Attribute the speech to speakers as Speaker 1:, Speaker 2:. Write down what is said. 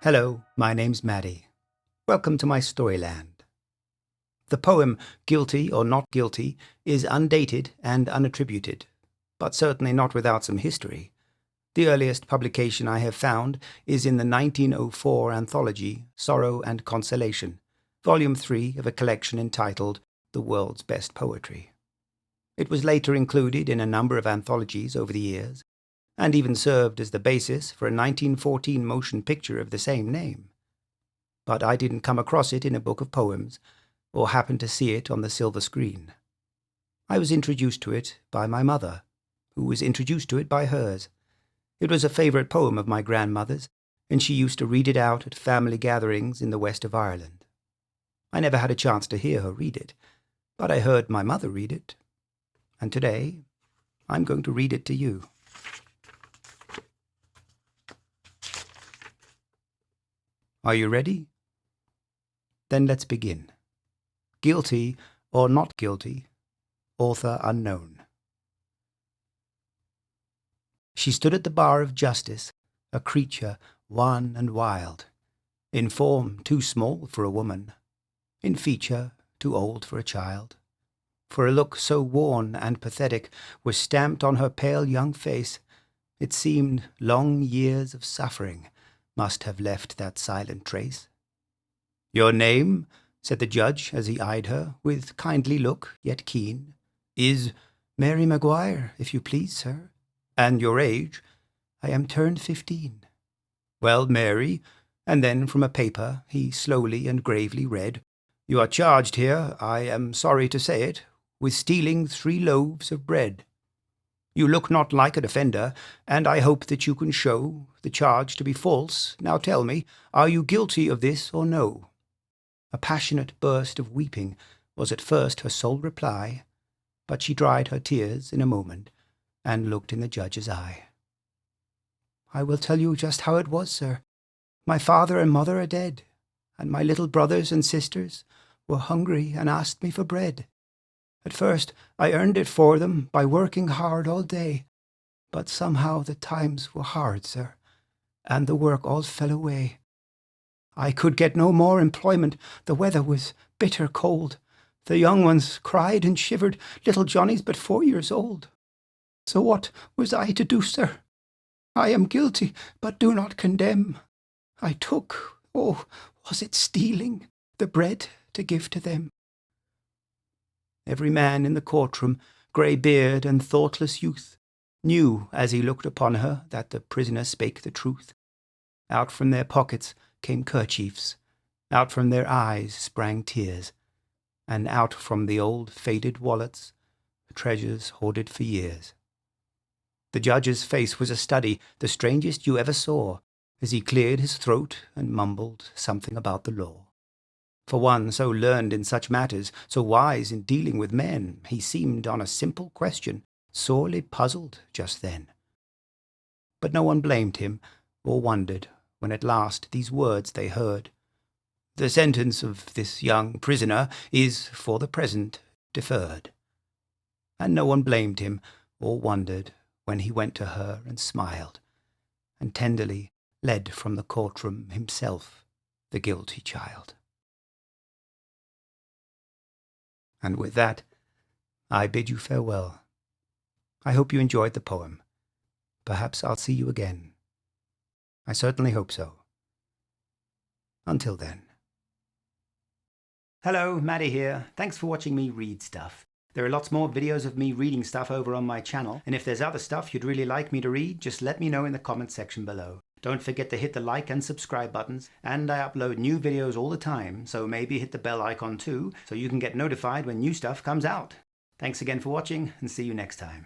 Speaker 1: Hello, my name's Mattie. Welcome to my Storyland. The poem Guilty or Not Guilty is undated and unattributed, but certainly not without some history. The earliest publication I have found is in the 1904 anthology Sorrow and Consolation, Volume 3 of a collection entitled The World's Best Poetry. It was later included in a number of anthologies over the years, and even served as the basis for a 1914 motion picture of the same name. But I didn't come across it in a book of poems, or happen to see it on the silver screen. I was introduced to it by my mother, who was introduced to it by hers. It was a favourite poem of my grandmother's, and she used to read it out at family gatherings in the west of Ireland. I never had a chance to hear her read it, but I heard my mother read it. And today, I'm going to read it to you. Are you ready? Then let's begin. Guilty or Not Guilty, author unknown. She stood at the bar of justice, a creature wan and wild, in form too small for a woman, in feature too old for a child. For a look so worn and pathetic was stamped on her pale young face, it seemed long years of suffering must have left that silent trace. "Your name," said the judge as he eyed her, with kindly look, yet keen, "is—" "Mary McGuire, if you please, sir." "And your age?" "I am turned 15. "Well, Mary," and then from a paper he slowly and gravely read, "You are charged here, I am sorry to say it, with stealing 3 loaves of bread. You look not like a defender, and I hope that you can show the charge to be false. Now tell me, are you guilty of this or no?" A passionate burst of weeping was at first her sole reply, but she dried her tears in a moment and looked in the judge's eye. "I will tell you just how it was, sir. My father and mother are dead, and my little brothers and sisters were hungry and asked me for bread. At first I earned it for them by working hard all day, but somehow the times were hard, sir, and the work all fell away. I could get no more employment. The weather was bitter cold. The young ones cried and shivered. Little Johnny's but 4 years old. So what was I to do, sir? I am guilty, but do not condemn. I took, oh, was it stealing, the bread to give to them?" Every man in the courtroom, grey-beard and thoughtless youth, knew as he looked upon her that the prisoner spake the truth. Out from their pockets came kerchiefs, out from their eyes sprang tears, and out from the old faded wallets treasures hoarded for years. The judge's face was a study, the strangest you ever saw, as he cleared his throat and mumbled something about the law. For one so learned in such matters, so wise in dealing with men, he seemed on a simple question sorely puzzled just then. But no one blamed him or wondered when at last these words they heard: "The sentence of this young prisoner is for the present deferred." And no one blamed him or wondered when he went to her and smiled, and tenderly led from the courtroom himself the guilty child. And with that, I bid you farewell. I hope you enjoyed the poem. Perhaps I'll see you again. I certainly hope so. Until then. Hello, Mattie here. Thanks for watching me read stuff. There are lots more videos of me reading stuff over on my channel, and if there's other stuff you'd really like me to read, just let me know in the comments section below. Don't forget to hit the like and subscribe buttons, and I upload new videos all the time, so maybe hit the bell icon too, so you can get notified when new stuff comes out. Thanks again for watching, and see you next time.